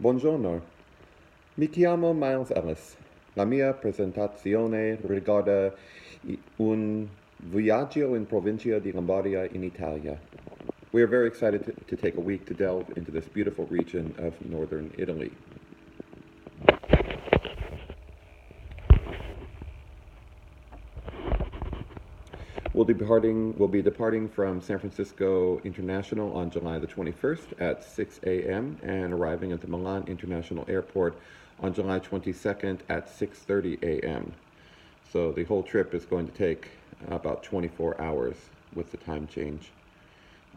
Buongiorno, mi chiamo Miles Ellis. La mia presentazione riguarda un viaggio in provincia di Lombardia in Italia. We are very excited to take a week to delve into this beautiful region of northern Italy. We'll be departing from San Francisco International on July the 21st at 6 a.m. and arriving at the Milan International Airport on July 22nd at 6:30 a.m. So the whole trip is going to take about 24 hours with the time change.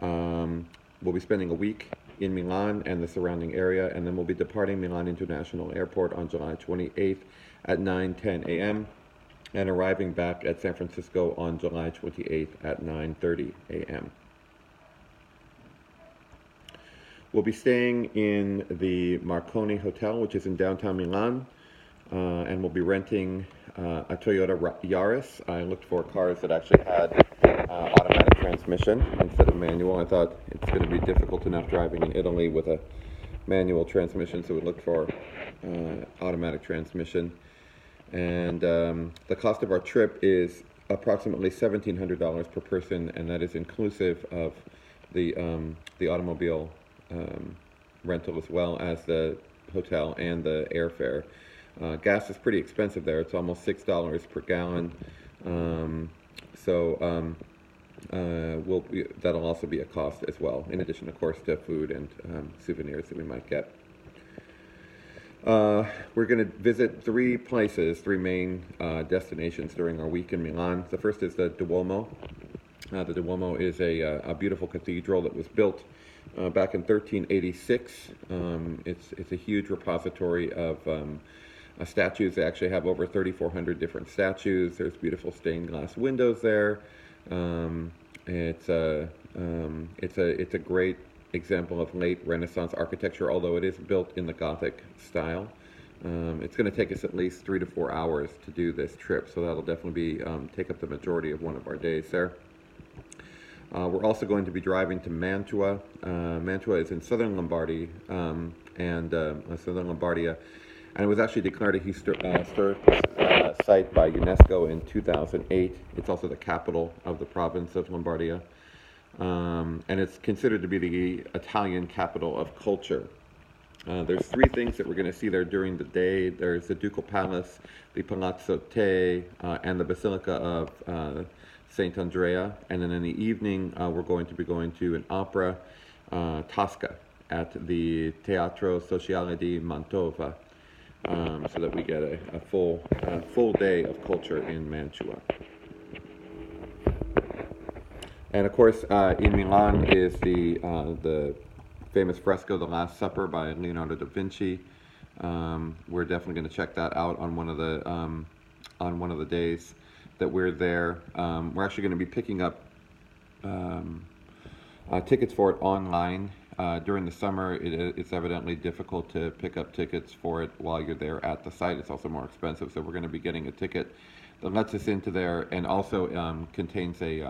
We'll be spending a week in Milan and the surrounding area, and then we'll be departing Milan International Airport on July 28th at 9:10 a.m. and arriving back at San Francisco on July 28th at 9:30 a.m. We'll be staying in the Marconi Hotel, which is in downtown Milan, and we'll be renting a Toyota Yaris. I looked for cars that actually had automatic transmission instead of manual. I thought it's going to be difficult enough driving in Italy with a manual transmission, so we looked for automatic transmission. And the cost of our trip is approximately $1,700 per person, and that is inclusive of the automobile rental as well as the hotel and the airfare. Gas is pretty expensive there. It's almost $6 per gallon. That'll also be a cost as well, in addition, of course, to food and souvenirs that we might get. We're going to visit three main destinations during our week in Milan. The first is the Duomo. The Duomo is a beautiful cathedral that was built back in 1386. It's a huge repository of statues. They actually have over 3,400 different statues. There's beautiful stained glass windows there. It's a great example of late Renaissance architecture, although it is built in the Gothic style. It's going to take us at least 3 to 4 hours to do this trip, so that'll definitely take up the majority of one of our days there. We're also going to be driving to Mantua. Mantua is in southern Lombardy, southern Lombardia, and it was actually declared a historic site by UNESCO in 2008. It's also the capital of the province of Lombardia. And it's considered to be the Italian capital of culture. There's three things that we're going to see there during the day. There's the Ducal Palace, the Palazzo Te, and the Basilica of Saint Andrea. And then in the evening, we're going to be going to an opera, Tosca, at the Teatro Sociale di Mantova, so that we get a full day of culture in Mantua. And of course, in Milan is the famous fresco, The Last Supper by Leonardo da Vinci. We're definitely going to check that out on one of the days that we're there. We're actually going to be picking up tickets for it online. During the summer, it's evidently difficult to pick up tickets for it while you're there at the site. It's also more expensive, so we're going to be getting a ticket that lets us into there and also contains a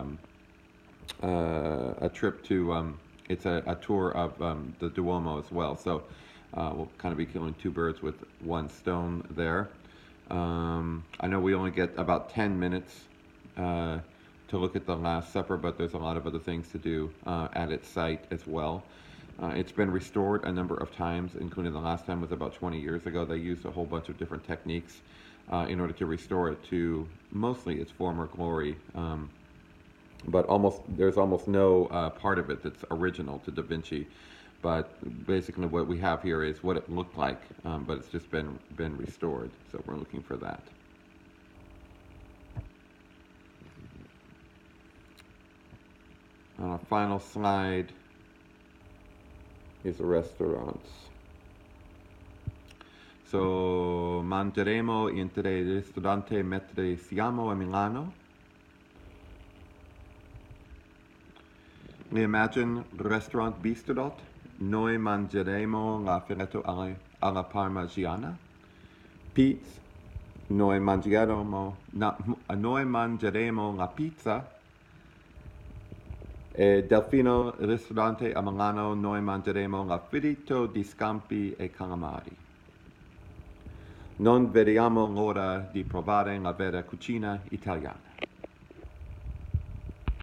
trip to, it's a tour of the Duomo as well. So we'll kind of be killing two birds with one stone there. I know we only get about 10 minutes to look at the Last Supper, but there's a lot of other things to do at its site as well. It's been restored a number of times, including the last time was about 20 years ago. They used a whole bunch of different techniques in order to restore it to mostly its former glory. But there's almost no part of it that's original to Da Vinci. But basically what we have here is what it looked like, but it's just been restored. So we're looking for that. On our final slide is the restaurants. So mangeremo in tre ristoranti mentre siamo a Milano. We imagine restaurant Bistrodot. Noi mangeremo la filetto alla parmigiana. Pizza. Noi mangeremo la pizza Delfino Ristorante a Milano noi mangeremo la fritto di scampi e calamari. Non vediamo l'ora di provare la vera cucina italiana.